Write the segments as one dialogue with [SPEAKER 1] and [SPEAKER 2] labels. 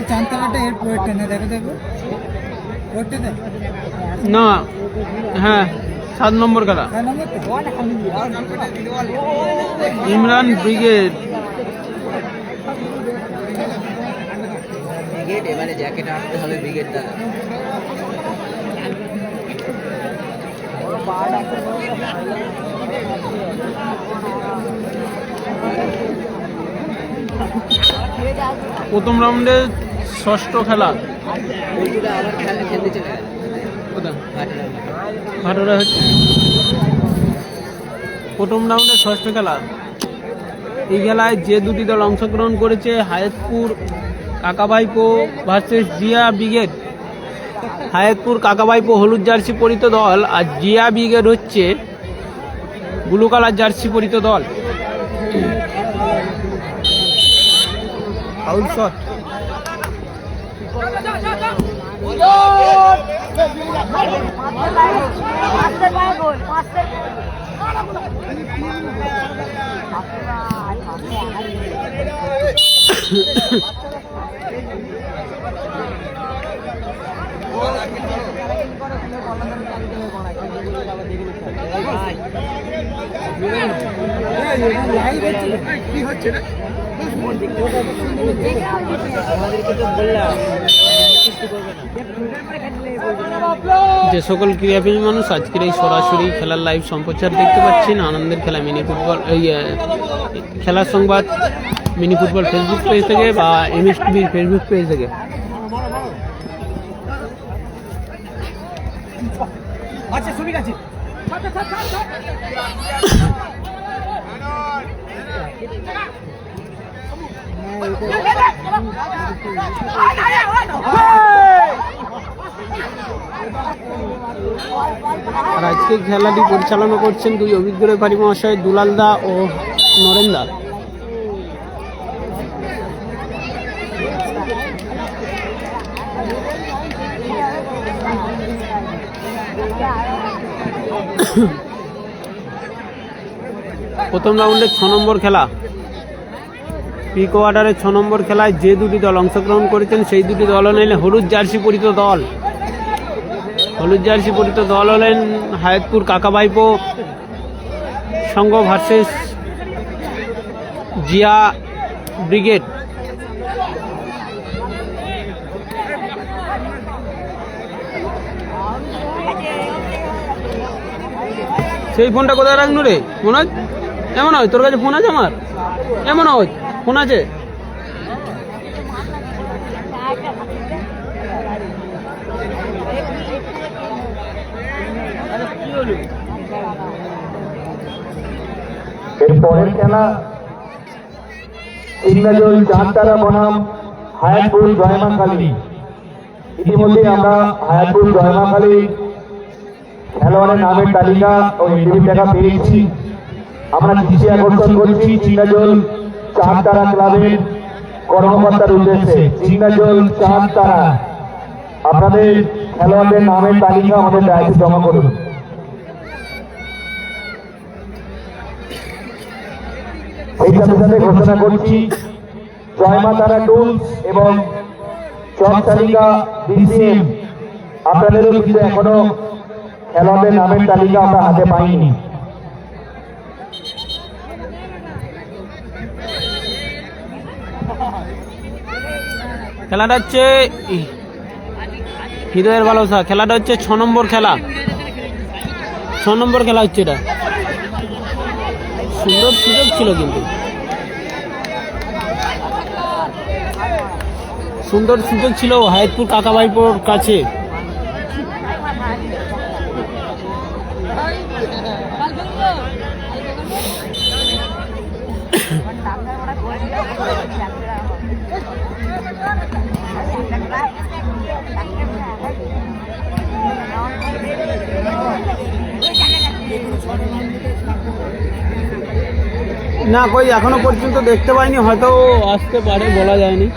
[SPEAKER 1] চান্তালাটা এর পরেরটা না, দেখো দেখো পরেরটা দেখ
[SPEAKER 2] না। হ্যাঁ 7 নম্বর খেলা, ইমরান ব্রিগেড।
[SPEAKER 3] এবারে জ্যাকেট আসতে হবে ব্রিগেডটা।
[SPEAKER 2] প্রথম রাউন্ডে ষষ্ঠ খেলা, ভাটোরা হচ্ছে প্রথম রাউন্ডে ষষ্ঠ খেলা। এই খেলায় যে দুটি দল অংশগ্রহণ করেছে, হায়াতপুর কাকাভাইপো ভার্সেস জিয়া ব্রিগেড। হায়াতপুর কাকাভাইপো হলুদ জার্সি পরিত দল, আর জিয়া ব্রিগেড হচ্ছে ব্লু কালার জার্সি পরিত দল। আউট শট, যে সকল ক্রীড়াপ্রেমী মানুষ আজকের এই সরাসরি খেলার লাইভ সম্প্রচার দেখতে পাচ্ছেন, আনন্দের খেলা মিনি ফুটবল, এই খেলার সংবাদ মিনি ফুটবল ফেসবুক পেজ থেকে বা এমএসটিভির ফেসবুক পেজ থেকে। আর আজকে খেলাটি পরিচালনা করছেন দুই অভিজ্ঞ রেফারি মহাশয়, দুলাল দা ও নরেন দা। প্রথম রাউন্ডে 6 নম্বর খেলা, প্রি কোয়ার্টারে 6 নম্বর খেলায় যে দুটি দল অংশগ্রহণ করেছেন সেই দুটি দল হলেন হলুদ জার্সি পরিত দল। হলুদ জার্সি পরিত দল হলেন হায়াতপুর কাকাভাইপো সংঘ ভার্সেস জিয়া ব্রিগেড। সেই ফোনটা কোথায় রাখনু রে মনোজ? এমন হয় তোর কাছে ফোন আছে? আমার এমন হয় ফোন আছে?
[SPEAKER 4] এরপরের খেলা ইংরেজল চাঁদতারা বনাম হায়াতপুর জয়মাখালী। ইতিমধ্যে আমরা হায়াতপুর জয়মাখালী খেলোয়াড়ের নামের তালিকা ও এন্ট্রি টাকা পেয়েছি। আমরা দৃষ্টি আকর্ষণ করছি চিঙ্গাজল চাঁদতারা ক্লাবের কর্মকর্তার উদ্দেশ্যে। চিঙ্গাজল চাঁদতারা, আপনাদের খেলোয়াড়দের নামের তালিকা আমাদের ডায়েরিতে জমা করুন। এই সাথে সাথে ঘোষণা করছি জয়মা তারা টুলস এবং চক তালিকা ডিসিএম, আপনাদেরও কিন্তু এখনো খেলোয়াড়দের নামের তালিকা আমরা হাতে পাইনি।
[SPEAKER 2] খেলাটা হচ্ছে হৃদয়ের ভালোবাসা। খেলাটা হচ্ছে 6 নম্বর খেলা, 6 নম্বর খেলা হচ্ছে এটা। সুন্দর সুযোগ ছিল, কিন্তু সুন্দর সুযোগ ছিল হায়াতপুর কাকাভাইপোর কাছে। না কই এখনো পর্যন্ত দেখতে পাইনি, হয়তো আসতে পারে, বলা যায়নি।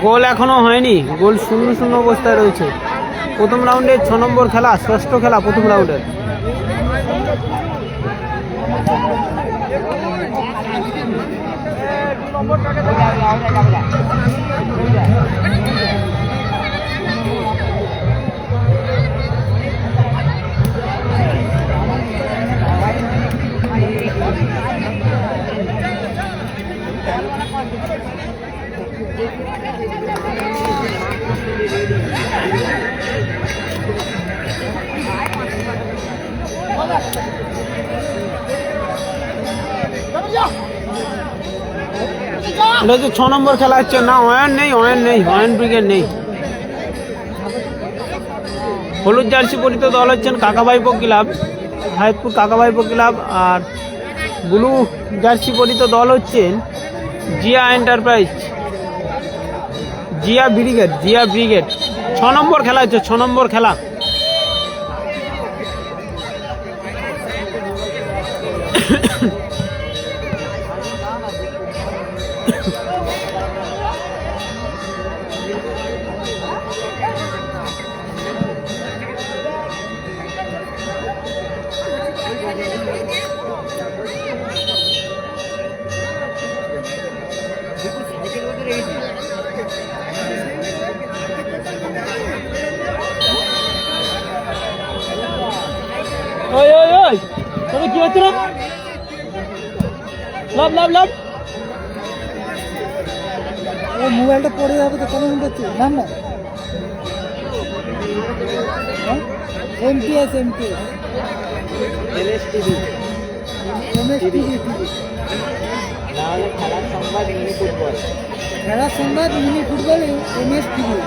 [SPEAKER 2] গোল এখনো হয়নি, গোল 0-0 অবস্থায় রয়েছে। প্রথম রাউন্ডের 6 নম্বর খেলা, ষষ্ঠ খেলা প্রথম রাউন্ডের। এটা হচ্ছে 6 নম্বর খেলা হচ্ছে না, অয়ন নেই, অয়ন ব্রিগেড নেই। হলুদ জার্সি পরিহিত দল হচ্ছেন কাকাভাইপো ক্লাব, হায়াতপুর কাকাভাইপো ক্লাব। আর ব্লু জার্সি পরিহিত দল হচ্ছেন জিয়া এন্টারপ্রাইজ, জিয়া ব্রিগেড। 6 নম্বর খেলা হচ্ছে, 6 নম্বর খেলা। ওই তবে কি হচ্ছে না, লাভ
[SPEAKER 1] ও মোবাইলটা পড়ে যাবে তো কেমন করছে নাম না এমটিএস খেলার সংবাদ মিনি ফুটবল এমএস টিভি।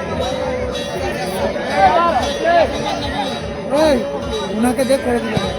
[SPEAKER 1] ওই ওনাকে দেখ করে দিলাম।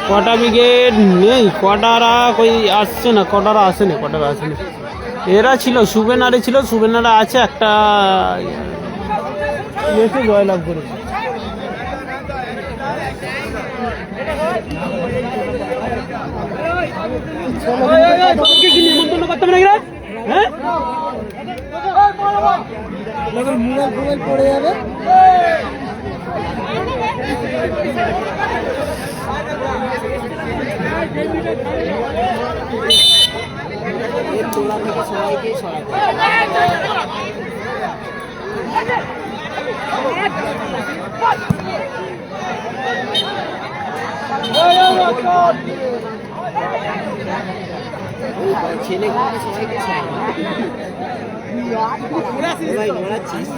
[SPEAKER 2] কটা ব্রিগেড নেই, কটারা কই আসছে না, কটারা আসেনি। এরা ছিল সুবেনারে ছিল, সুবেনারা আছে, একটা এসে জয়লাভ করেছে। নিমন্ত্রণ করতাম নাকি হ্যাঁ,
[SPEAKER 1] মোবাইল পড়ে যাবে।
[SPEAKER 3] তোলা থেকে সবাইকে ছেলেগুলো সবাইকে সবাই নোড়াচ্ছিস।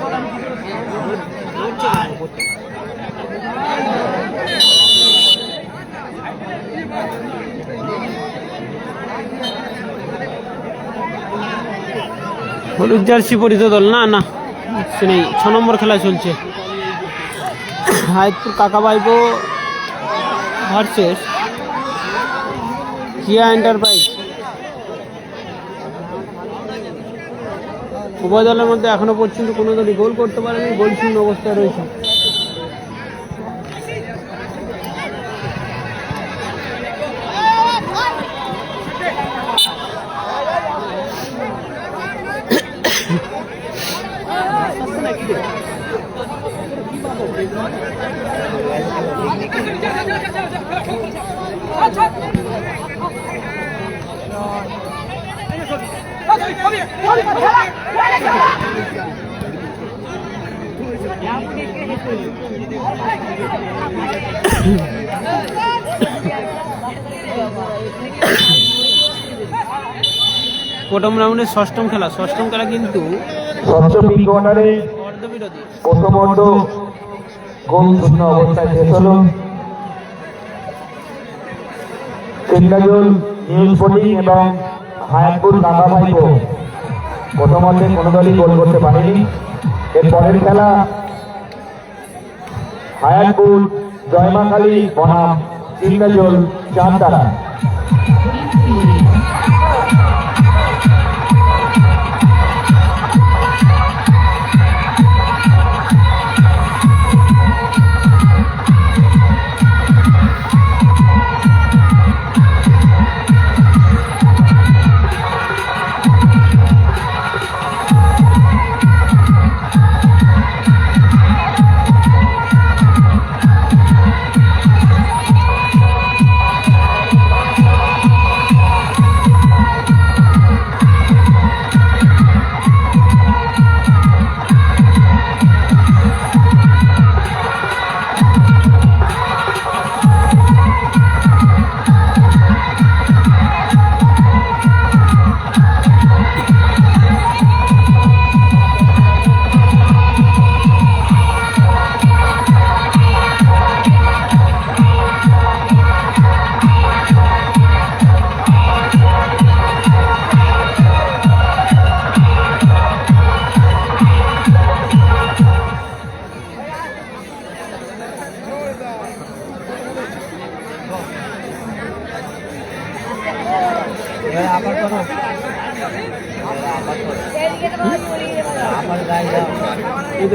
[SPEAKER 2] হলুদ জার্সি পরিহিত দল না নেই। 6 নম্বর খেলা চলছে, হায়াতপুর কাকাভাইপো ভার্সেস জিয়া এন্টারপ্রাইজ। উভয় দলের মধ্যে এখনো পর্যন্ত কোনো দলই গোল করতে পারেনি, গোল শূন্য অবস্থায় রয়েছে। প্রথম রাউন্ডের ষষ্ঠম খেলা কিন্তু
[SPEAKER 4] ষষ্ঠ প্রি কোয়ার্টারে
[SPEAKER 2] অর্ধবিরতি।
[SPEAKER 4] প্রথম অর্ধ গোল শূন্য অবস্থায় শেষ হলো। সিন্দাজুল নিউ স্পোর্টিং এবং হায়াতপুর কাকা ভাইপো প্রথম অর্ধে কোনো দলই গোল করতে পারেনি। এর পরের খেলা হায়াতপুর জয়মাকালী বনাম সিন্দাজুল চাঁদতারা।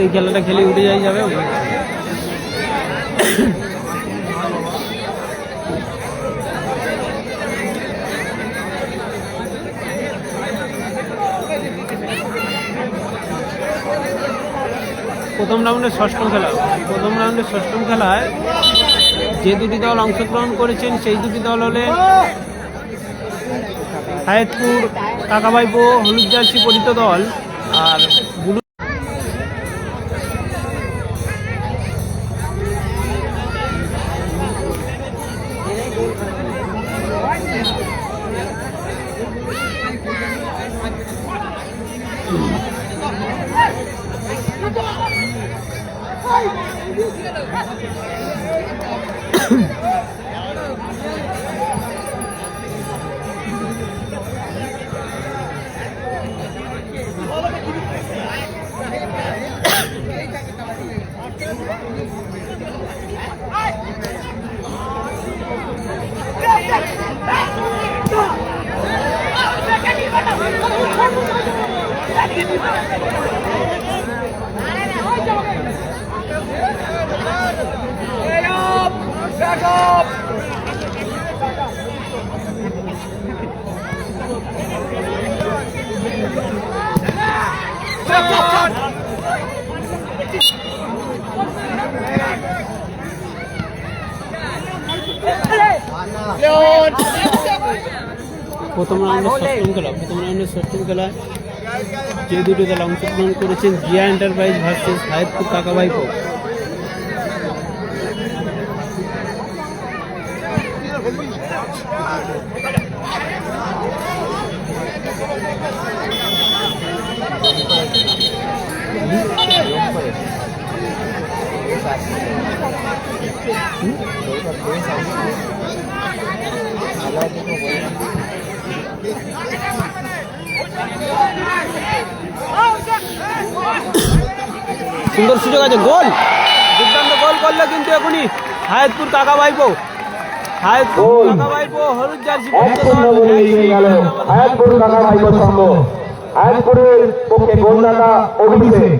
[SPEAKER 2] এই খেলাটা খেলে উঠে যাবে। প্রথম রাউন্ডের ষষ্ঠম খেলায় যে দুটি দল অংশগ্রহণ করেছেন সেই দুটি দল হলেন হায়াতপুর কাকাভাইপো হলুদ জার্সি পরিহিত দল আর ব্লু প্রথম রাউন্ডের ষষ্ঠম খেলায় যে দুটি দল অংশগ্রহণ করেছেন জিয়া এন্টারপ্রাইজ ভার্সেস হায়াতপুর কাকাভাইপো। সুন্দর সুযোগ আছে, গোল, দুর্দান্ত গোল করলো কিন্তু এখনই হায়াতপুর কাকাভাইপো। হলুদ জার্সি
[SPEAKER 4] হায়াতপুর কাকাভাইপোর সঙ্গ। হায়াতপুরের পক্ষে গোলদাতা অভিষেক।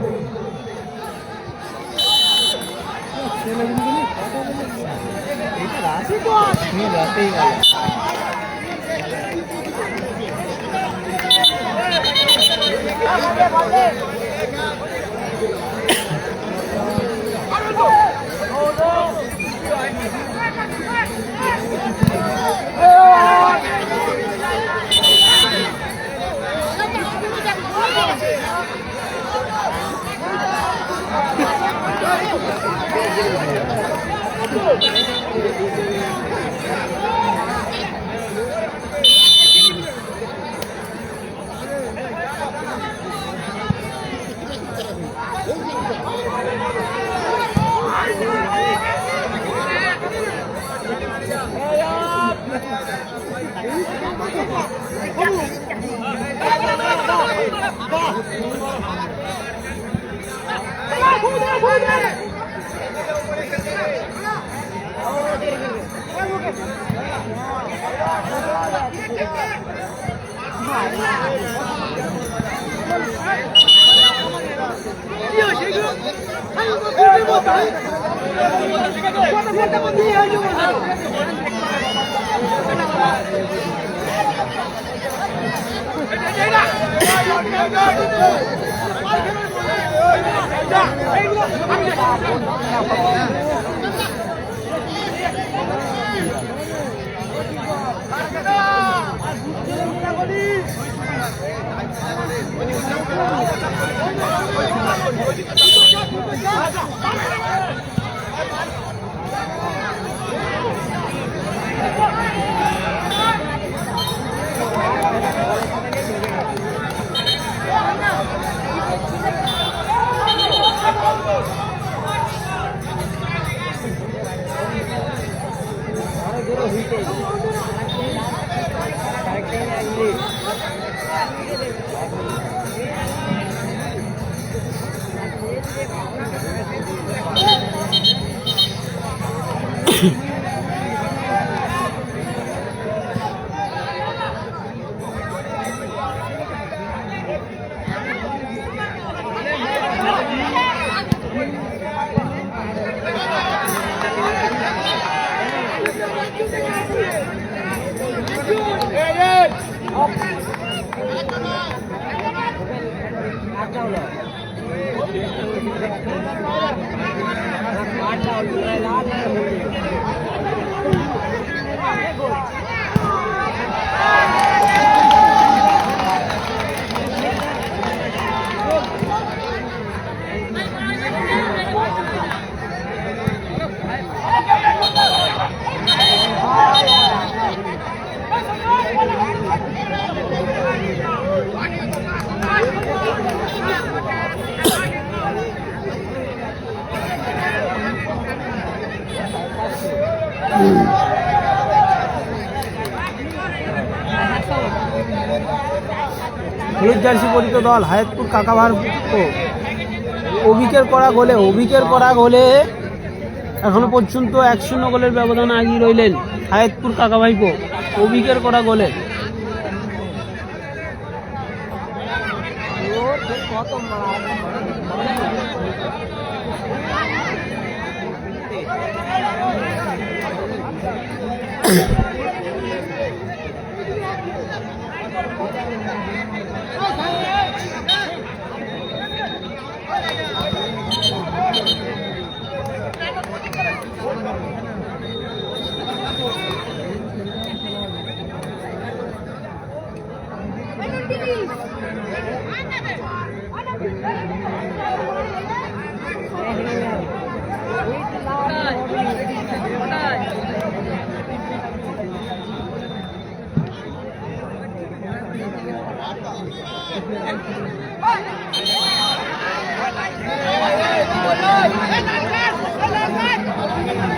[SPEAKER 2] হলুদ জার্সি পরিত দল হায়াতপুর কাকাভার অভিকের করা গোলে এখনো পর্যন্ত 1-0 গোলের ব্যবধান আগিয়ে রইলেন হায়াতপুর কাকাভাইপো। অভিকের করা গোলে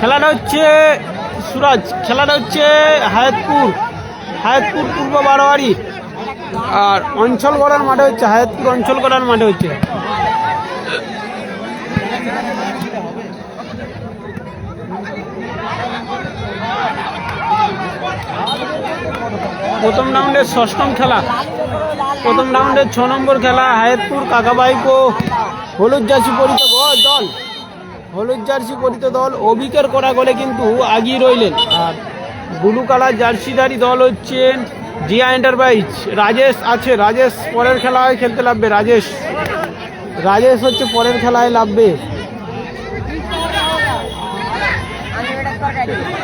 [SPEAKER 2] খেলাটা হচ্ছে সুরাজ, খেলাটা হচ্ছে হায়াতপুর পূর্ব বারোয়ারি আর অঞ্চল গড়ার মাঠে হচ্ছে, হায়াতপুর অঞ্চল গড়ার মাঠে হচ্ছে। প্রথম রাউন্ডের 6ম খেলা, প্রথম রাউন্ডের 6 নম্বর খেলা। হায়াতপুর কাকাভাইপো হলুদ জার্সি পরিত দল অভিকের করা গোলে কিন্তু আগিয়ে রইলেন। আর ব্লু কালার জার্সিধারী দল হচ্ছেন জিয়া এন্টারপ্রাইজ। রাজেশ পরের খেলায় খেলতে নামবে। রাজেশ হচ্ছে পরের খেলায় নামবে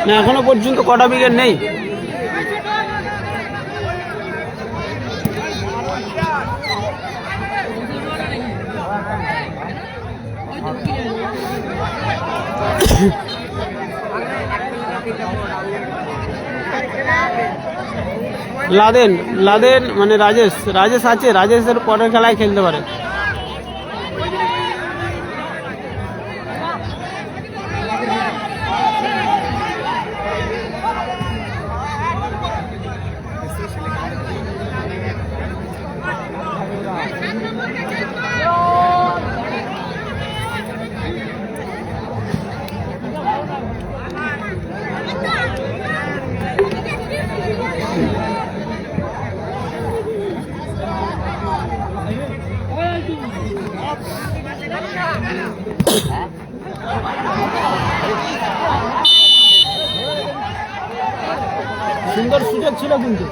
[SPEAKER 2] না, এখনো পর্যন্ত কটা উইকেট নেই। লাদেন মানে রাজেশ আছে, রাজেশের পরের খেলায় খেলতে পারে। সুন্দর সুযোগ ছিল কিন্তু।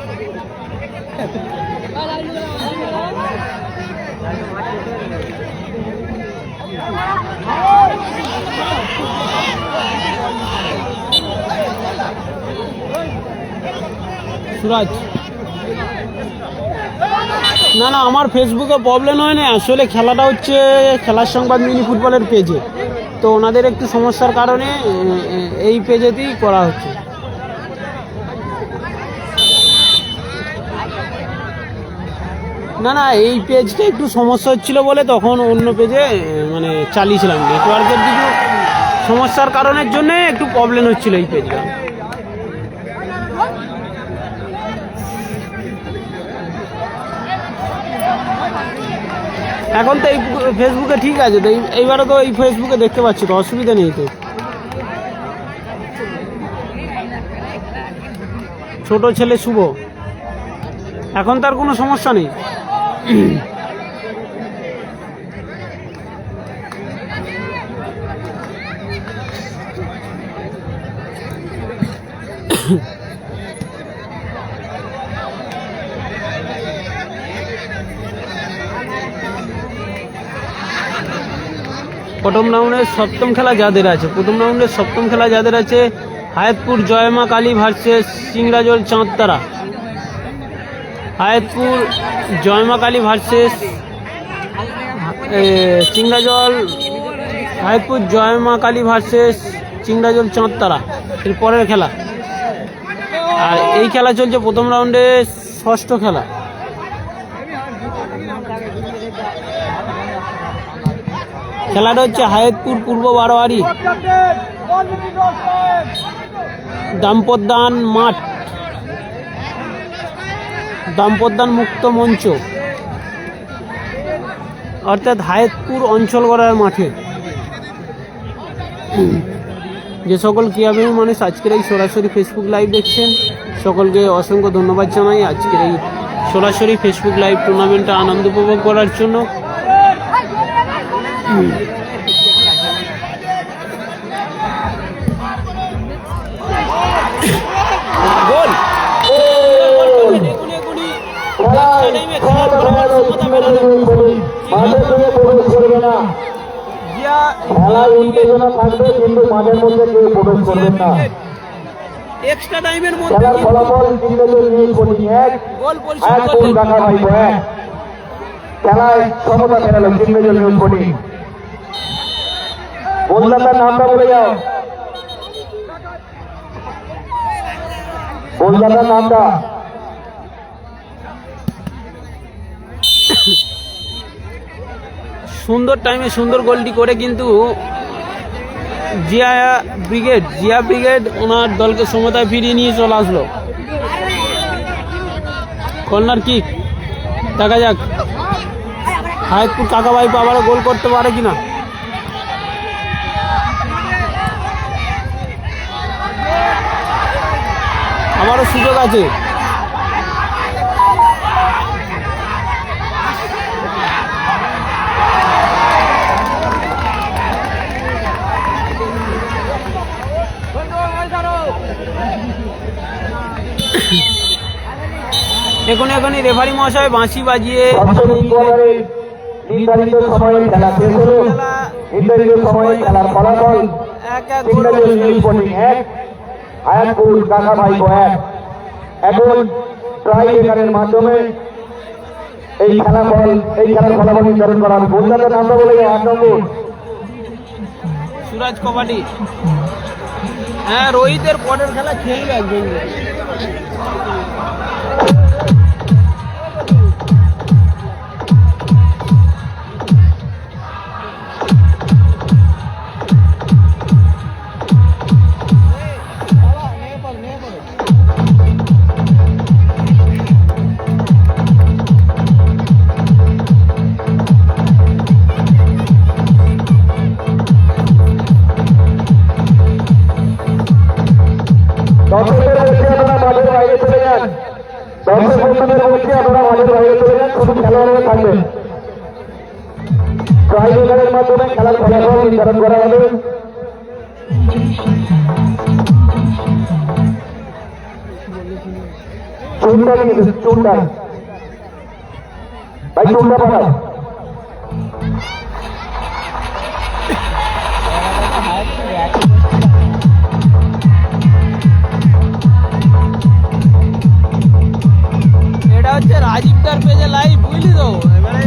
[SPEAKER 2] সুরাজ না না, আমার ফেসবুকে প্রবলেম হয় না, আসলে খেলাটা হচ্ছে খেলার সংবাদ মিনি ফুটবলের পেজে, তো ওনাদের একটু সমস্যার কারণে এই পেজেতেই করা হচ্ছে। না না, এই পেজটা একটু সমস্যা হচ্ছিল বলে তখন অন্য পেজে মানে চালিয়েছিলাম, নেটওয়ার্কের কিছু সমস্যার কারণের জন্য একটু প্রবলেম হচ্ছিল এই পেজটা। এখন তো এই ফেসবুকে ঠিক আছে, তো এইবারে তো এই ফেসবুকে দেখতে পাচ্ছি, তো অসুবিধা নেই তো। ছোট ছেলে শুভ, এখন তার কোনো সমস্যা নেই। প্রথম রাউন্ডের সপ্তম খেলা যাদের আছে, Hayatpur জয়মা Kali versus সিংরাজল চাঁদতারা। Hayatpur জয়মা Kali versus Hayatpur জয়মা Kali versus সিংরাজল চাঁদতারা এর পরের খেলা। আর এই খেলা চলছে প্রথম রাউন্ডে ষষ্ঠ খেলা। খেলাটা হচ্ছে হায়াতপুর পূর্ব বারোয়ারি দাম্পত্যদান মাঠ, দাম্পত্যদান মুক্ত মঞ্চ, অর্থাৎ হায়াতপুর অঞ্চল গড়ার মাঠে। যে সকল ক্রীড়াপ্রেমী মানুষ আজকের এই সরাসরি ফেসবুক লাইভ দেখছেন, সকলকে অসংখ্য ধন্যবাদ জানাই আজকের এই সরাসরি ফেসবুক লাইভ টুর্নামেন্টটা আনন্দ উপভোগ করার জন্য। গোল এক্সট্রা টাইমের মধ্যে
[SPEAKER 4] খেলায় সমতা ফেরালো চিন্মেজল নিউজ বোর্ডিং। গোলদাতার নামটা বলে যাও, গোলদাতার নামটা।
[SPEAKER 2] সুন্দর টাইমে সুন্দর গোলটি করে কিন্তু জিয়া ব্রিগেড ওনার দলকে সমতায় ফিরিয়ে নিয়ে চলে আসলো। কর্নার কিক, দেখা যাক হায়াতপুর কাকাবাই আবারও গোল করতে পারে কিনা। আমারও সুযোগ আছে। এখনই রেফারি মহাশয় বাঁশি বাজিয়ে
[SPEAKER 4] নির্ধারিত সময়ে খেলা শেষ হলো। নির্ধারিত সময়ে খেলার ফলাফল সিংরাজল নিউজ বোর্ডিং 1, হায়াতপুর কাকাভাই 1। এখন ট্রাই ব্রেকারের মাধ্যমে এই খেলার ফলাফল নির্ধারণ করা হবে। গোলদাতার নামটা বলে 1 নম্বর
[SPEAKER 2] সুরাজ কবাডি। হ্যাঁ, রোহিতের পরের খেলা খেলবে একজন।
[SPEAKER 4] দর্শকদের মধ্যে আপনারা মাঠের বাইরে চলে যান, শুধু খেলোয়াড়রা থাকবেন। ট্রাইব্রেকারের মাধ্যমে খেলার ফলাফল নির্ধারণ করা হবে। চুনটা নিয়ে গেছে, চুনটা ভাই, চুনটা পাঠাও।
[SPEAKER 2] এটা হচ্ছে রাজীবদার পেজে লাইভ, বুঝলি তো। এবারে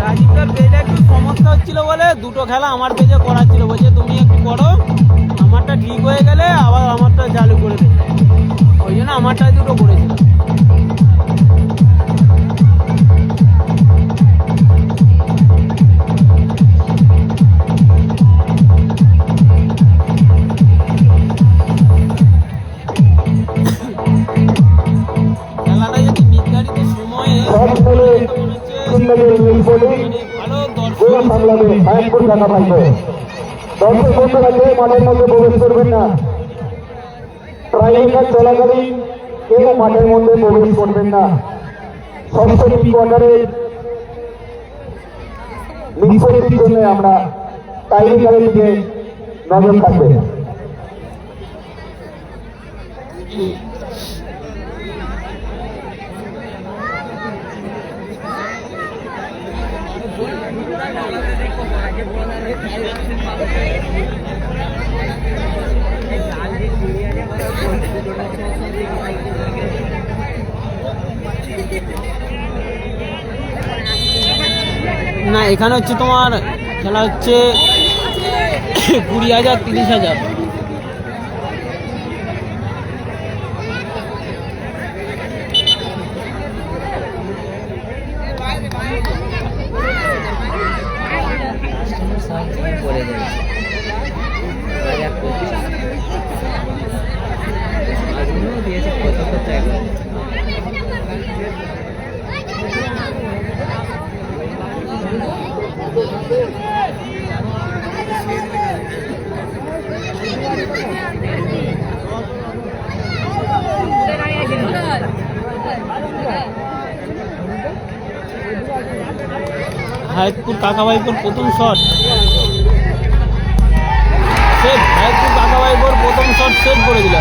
[SPEAKER 2] রাজীবদার পেজে একটু সমস্যা হচ্ছিল বলে দুটো খেলা আমার পেজে করার ছিল, বলছে তুমি একটু করো, আমারটা ঠিক হয়ে গেলে আবার আমারটা চালু করে দেবে, ওই জন্য আমারটাই দুটো করেছিল। খেলাটা যদি নির্ধারিত সময়ে
[SPEAKER 4] সব বলে সুন্দরের নির্ভরে
[SPEAKER 2] ভালো
[SPEAKER 4] গোল
[SPEAKER 2] দর্শক
[SPEAKER 4] সামলাবে হায়াতপুর ঢাকা পাইবে। দর্শক বন্ধুরা কেউ মাঠের মধ্যে প্রবেশ করবেন না, ট্রাইব্রেকার চলাকালীন কেউ মাঠের মধ্যে প্রবেশ করবেন না। ষষ্ঠ কোয়ার্টারের নিষ্পত্তির জন্য আমরা ট্রাইব্রেকারের দিকে নজর থাকবে।
[SPEAKER 2] না, এখানে হচ্ছে তোমার খেলা হচ্ছে 20,000 30,000। হায়াতপুর কাকাবাইপুর প্রথম শট সেট, হায়াতপুর কাকাবাইপুর প্রথম শট সেট করে দিল।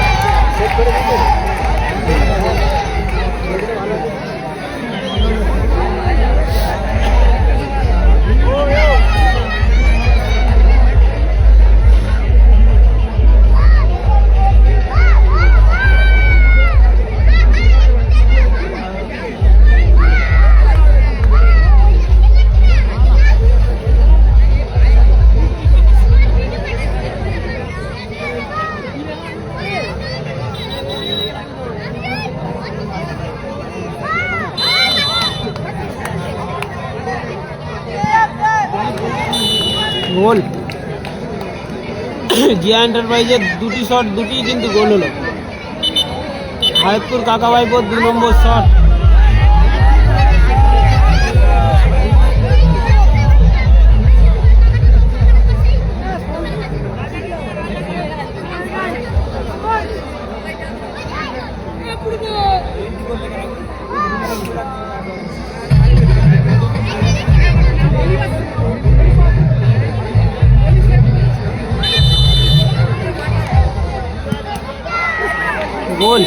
[SPEAKER 2] গোল জিয়া এন্টারপ্রাইজের দুটি শট, দুটি কিন্তু গোল হলো। হায়াতপুর কাকাবাইপুর 2 নম্বর শট। গোল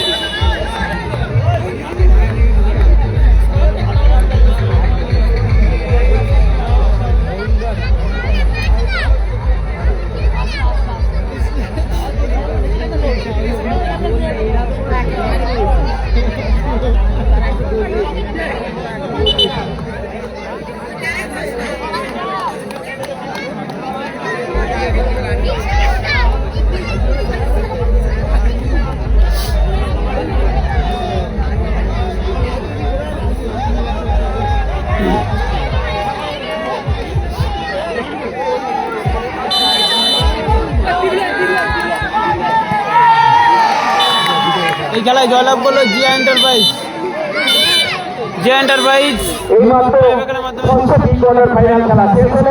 [SPEAKER 2] এই খেলায় জয়লাভ করলো জিয়া এন্টারপ্রাইজ। জিয়া এন্টারপ্রাইজ
[SPEAKER 4] এই মাত্র ষষ্ঠ কোয়ার্টার ফাইনাল খেলা শেষ হলো।